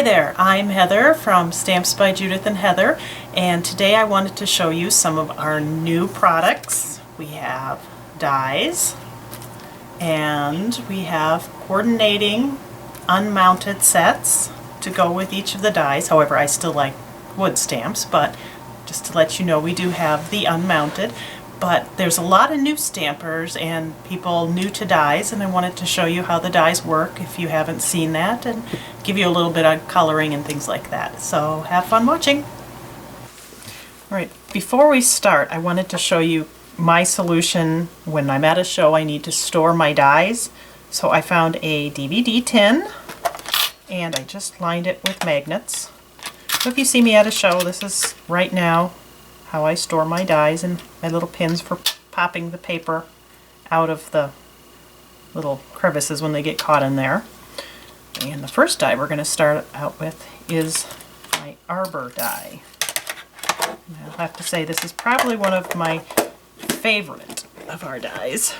there, I'm Heather from Stamps by Judith and Heather, and today I wanted to show you some of our new products. We have dies, and we have coordinating unmounted sets to go with each of the dies. However, I still like wood stamps, but just to let you know, we do have the unmounted. But there's a lot of new stampers and people new to dies, and I wanted to show you how the dies work if you haven't seen that, and give you a little bit of coloring and things like that. So have fun watching. Alright, before we start, I wanted to show you my solution when I'm at a show. I need to store my dies. So I found a DVD tin, and I just lined it with magnets. So if you see me at a show, this is right now how I store my dies, and my little pins for popping the paper out of the little crevices when they get caught in there. And the first die we're going to start out with is my Arbor die. And I'll have to say this is probably one of my favorite of our dies.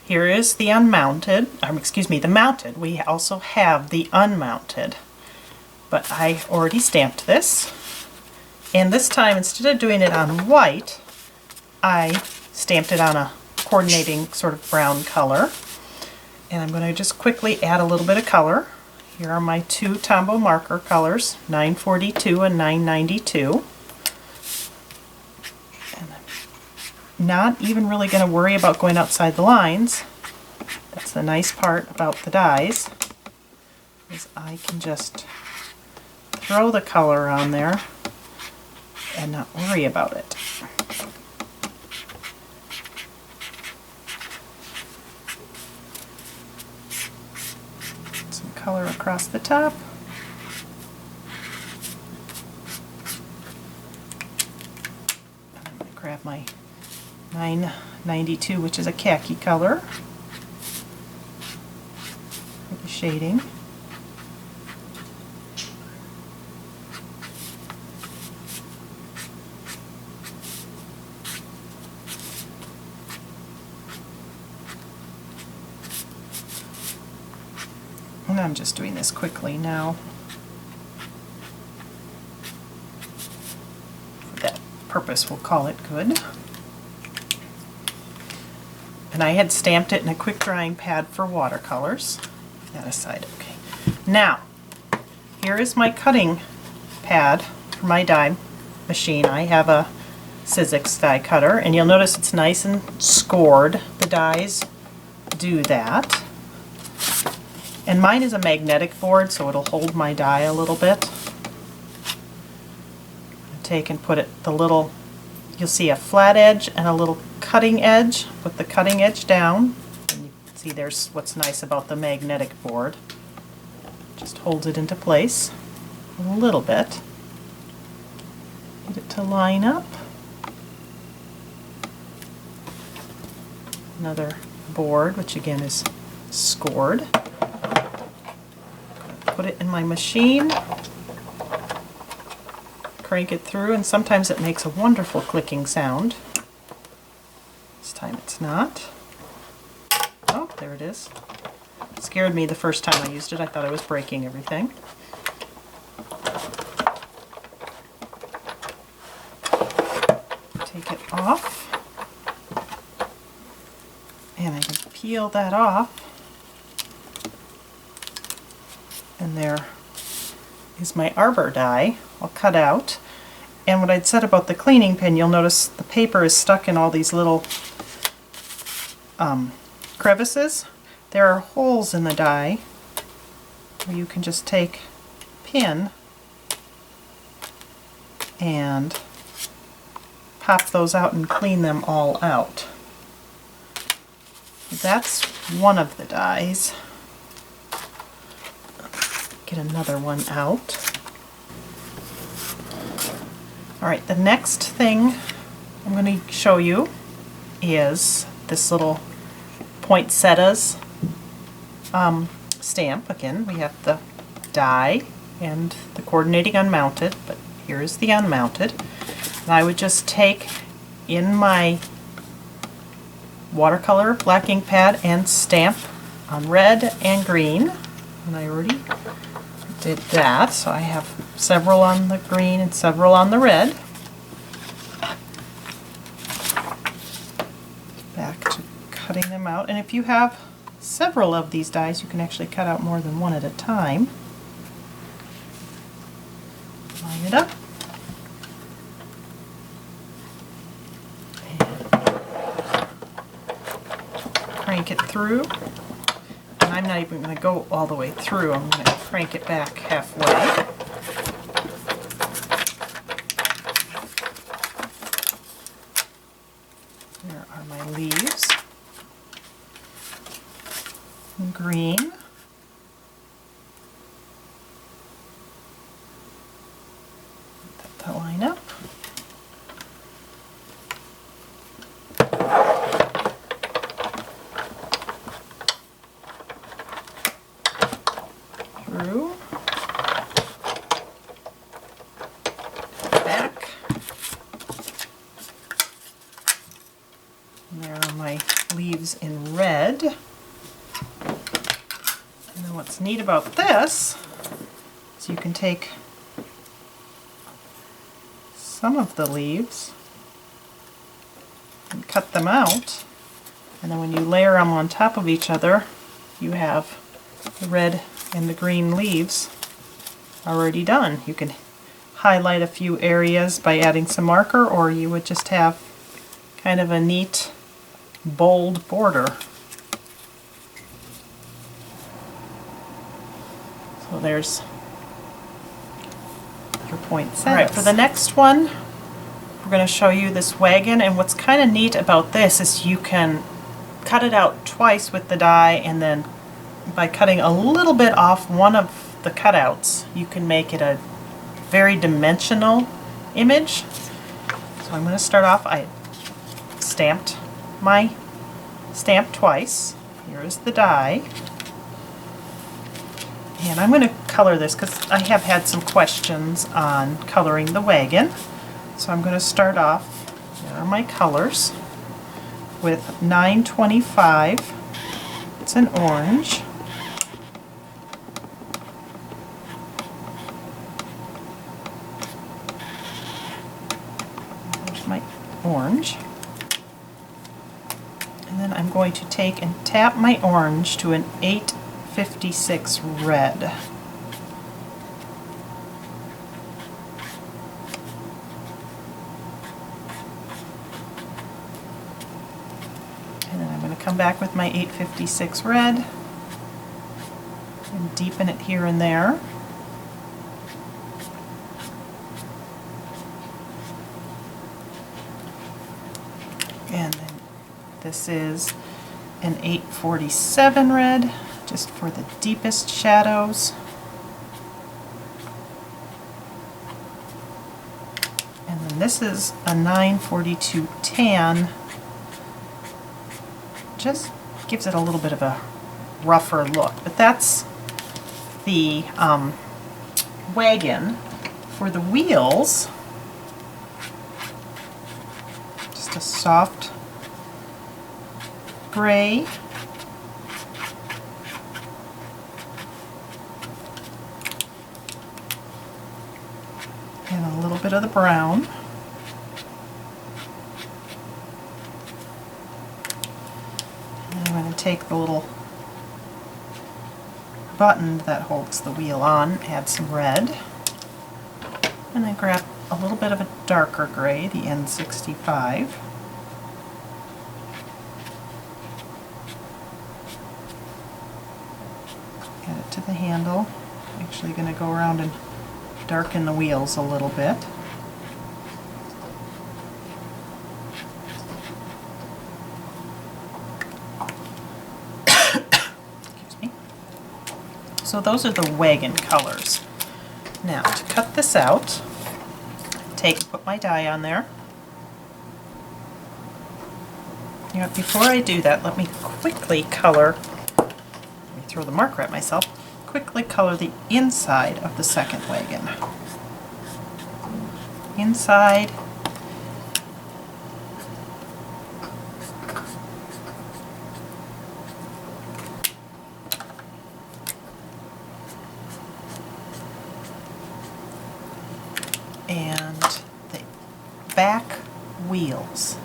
Here is the unmounted, the mounted. We also have the unmounted, but I already stamped this. And this time, instead of doing it on white, I stamped it on a coordinating sort of brown color. And I'm going to just quickly add a little bit of color. Here are my two Tombow marker colors, 942 and 992. And I'm not even really going to worry about going outside the lines. That's the nice part about the dies, is I can just throw the color on there and not worry about it. Some color across the top. And I'm going to grab my 992, which is a khaki color, for the shading. And I'm just doing this quickly now. For that purpose, we'll call it good. And I had stamped it in a quick drying pad for watercolors. Put that aside. Okay. Now, here is my cutting pad for my die machine. I have a Sizzix die cutter, and you'll notice it's nice and scored. The dies do that. And mine is a magnetic board, so it'll hold my die a little bit. Take and put it, you'll see a flat edge and a little cutting edge. Put the cutting edge down, and you can see there's what's nice about the magnetic board. Just holds it into place a little bit. Get it to line up. Another board, which again is scored. Put it in my machine, crank it through, and sometimes it makes a wonderful clicking sound. This time it's not. Oh, there it is. It scared me the first time I used it. I thought I was breaking everything. Take it off, and I can peel that off. And there is my Arbor die, all cut out. And what I'd said about the cleaning pin, you'll notice the paper is stuck in all these little crevices. There are holes in the die where you can just take a pin and pop those out and clean them all out. That's one of the dies. Get another one out. Alright, the next thing I'm going to show you is this little poinsettias stamp. Again, we have the die and the coordinating unmounted, but here's the unmounted. And I would just take in my watercolor black ink pad and stamp on red and green. And I already did that, so I have several on the green and several on the red. Back to cutting them out, and if you have several of these dies, you can actually cut out more than one at a time. Line it up. Crank it through, and I'm not even going to go all the way through. I'm going to crank it back halfway. There are my leaves. Green. Let that line up. Through. Back. And there are my leaves in red. And then what's neat about this is you can take some of the leaves and cut them out, and then when you layer them on top of each other, you have the red and the green leaves already done. You can highlight a few areas by adding some marker, or you would just have kind of a neat bold border. So there's your poinsettia. Alright, for the next one, we're going to show you this wagon, and what's kind of neat about this is you can cut it out twice with the die, and then by cutting a little bit off one of the cutouts, you can make it a very dimensional image. So I'm going to start off, I stamped my stamp twice. Here is the die. And I'm going to color this because I have had some questions on coloring the wagon. So I'm going to start off, here are my colors, with 925. It's an orange. There's my orange. And then I'm going to take and tap my orange to an 856 red. And then I'm going to come back with my 856 red and deepen it here and there. And then this is an 847 red, just for the deepest shadows. And then this is a 942 tan, just gives it a little bit of a rougher look. But that's the wagon. For the wheels, just a soft gray. And a little bit of the brown. And I'm going to take the little button that holds the wheel on, add some red. And I grab a little bit of a darker gray, the N65. Add it to the handle. I'm actually going to go around and darken the wheels a little bit. Excuse me. So those are the wagon colors. Now to cut this out, put my die on there. You know, before I do that, let me quickly color, let me throw the marker at myself, quickly color the inside of the second wagon. Inside. and the back wheels.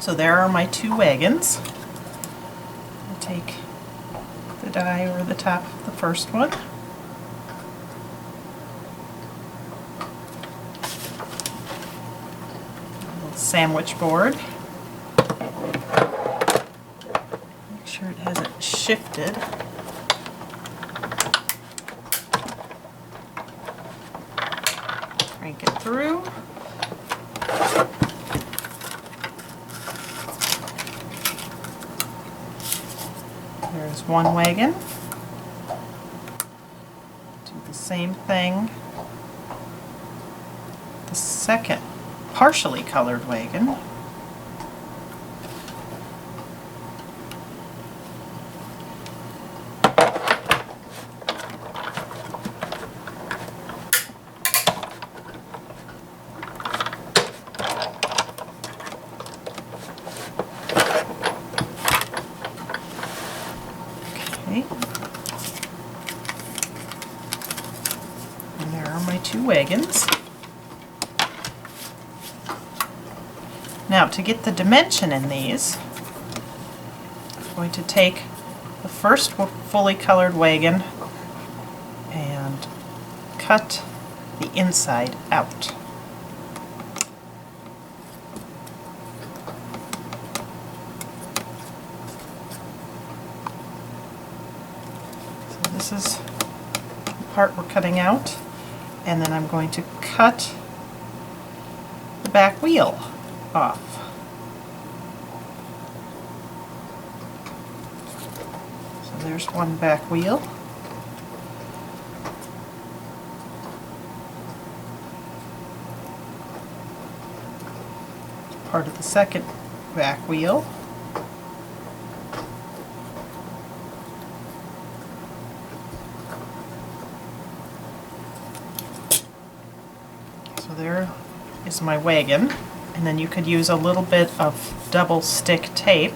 So there are my two wagons. I'll take the die over the top of the first one. A little sandwich board. Make sure it hasn't shifted. Crank it through. There's one wagon. Do the same thing. The second partially colored wagon. And there are my two wagons. Now, to get the dimension in these, I'm going to take the first fully colored wagon and cut the inside out. This is the part we're cutting out, and then I'm going to cut the back wheel off. So there's one back wheel. Part of the second back wheel. So there is my wagon, and then you could use a little bit of double stick tape,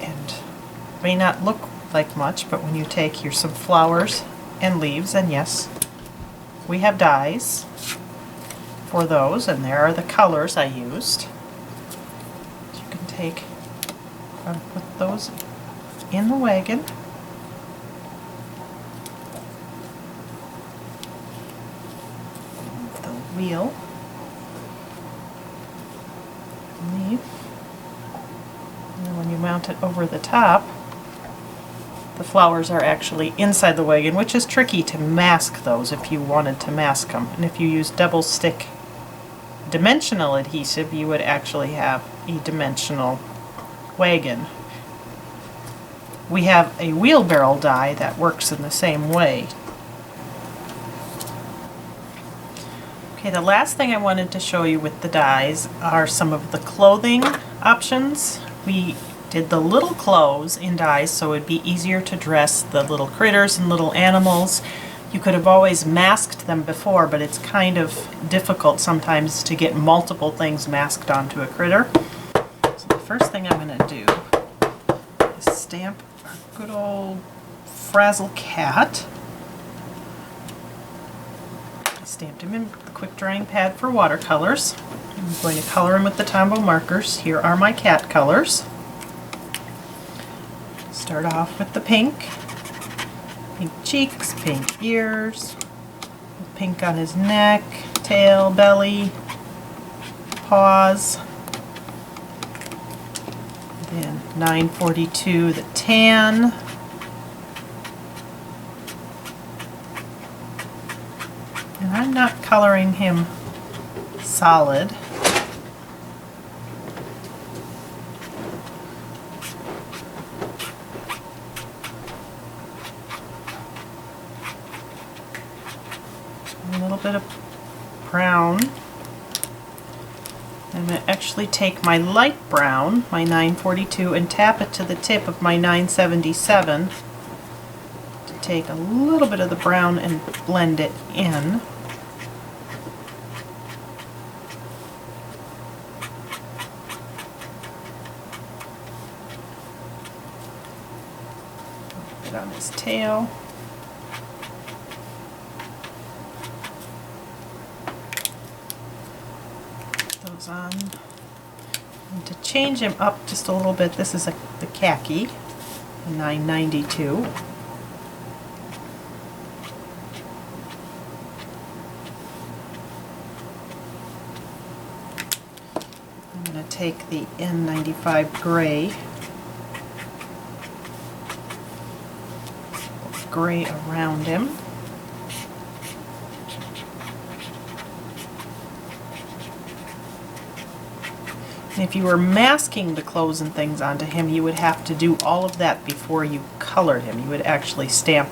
and it may not look like much, but when you take some flowers and leaves, and yes, we have dies for those, and there are the colors I used. You can take and put those in the wagon. Wheel, leaf, and then when you mount it over the top, the flowers are actually inside the wagon, which is tricky to mask those if you wanted to mask them. And if you use double stick dimensional adhesive, you would actually have a dimensional wagon. We have a wheelbarrow die that works in the same way. Okay, the last thing I wanted to show you with the dies are some of the clothing options. We did the little clothes in dies so it'd be easier to dress the little critters and little animals. You could have always masked them before, but it's kind of difficult sometimes to get multiple things masked onto a critter. So the first thing I'm going to do is stamp our good old Frazzle cat. I stamped him in the quick drying pad for watercolors. I'm going to color him with the Tombow markers. Here are my cat colors. Start off with the pink. Pink cheeks, pink ears, pink on his neck, tail, belly, paws. Then 942, the tan. And I'm not coloring him solid. A little bit of brown. I'm going to actually take my light brown, my 942, and tap it to the tip of my 977 to take a little bit of the brown and blend it in. A bit on his tail. Put those on. And to change him up just a little bit, this is the khaki, the 992. I'm going to take the N95 gray, around him. And if you were masking the clothes and things onto him, you would have to do all of that before you colored him. You would actually stamp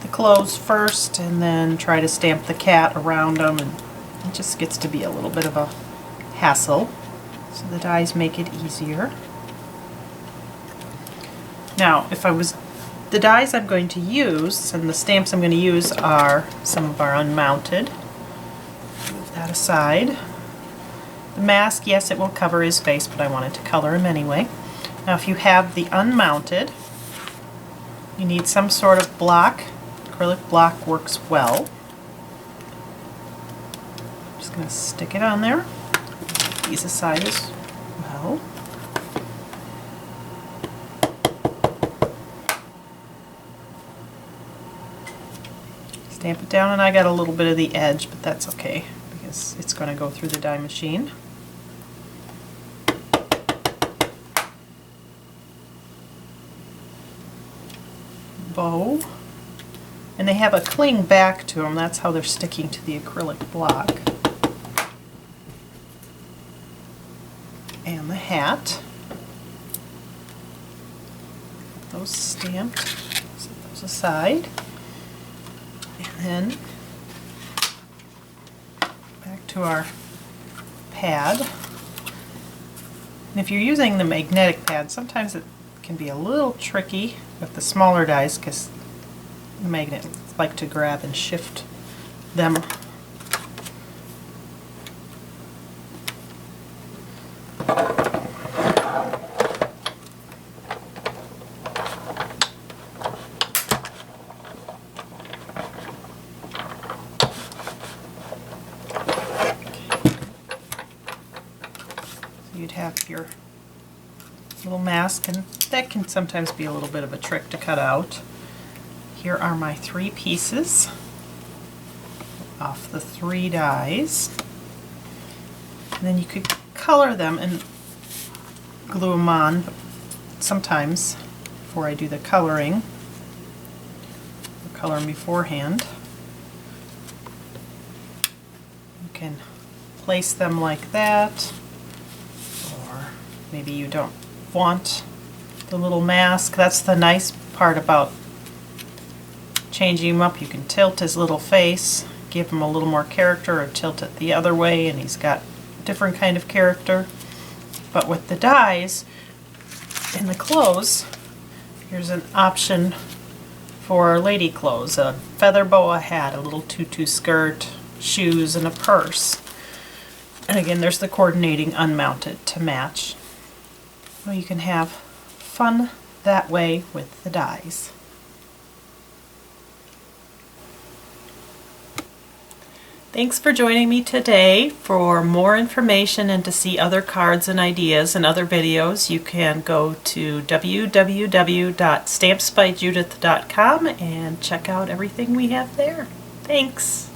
the clothes first and then try to stamp the cat around him, and it just gets to be a little bit of a hassle. So the dies make it easier. Now, the dies I'm going to use and the stamps I'm going to use are some of our unmounted. Move that aside. The mask, yes, it will cover his face, but I wanted to color him anyway. Now if you have the unmounted, you need some sort of block. Acrylic block works well. I'm just going to stick it on there. These aside as well. Stamp it down, and I got a little bit of the edge, but that's okay because it's going to go through the die machine. Bow, and they have a cling back to them. That's how they're sticking to the acrylic block. And the hat. Those stamped. Set those aside. And then back to our pad. And if you're using the magnetic pad, sometimes it can be a little tricky with the smaller dies because the magnets like to grab and shift them. So you'd have your little mask, and that can sometimes be a little bit of a trick to cut out. Here are my 3 pieces off the 3 dies. And then you could color them and glue them on, but sometimes before I do the coloring, I'll color them beforehand. You can place them like that, or maybe you don't want the little mask. That's the nice part about changing him up. You can tilt his little face, give him a little more character, or tilt it the other way and he's got a different kind of character. But with the dies in the clothes, here's an option for lady clothes: a feather boa hat, a little tutu skirt, shoes, and a purse. And again, there's the coordinating unmounted to match. Well, you can have fun that way with the dies. Thanks for joining me today. For more information and to see other cards and ideas and other videos, you can go to www.stampsbyjudith.com and check out everything we have there. Thanks!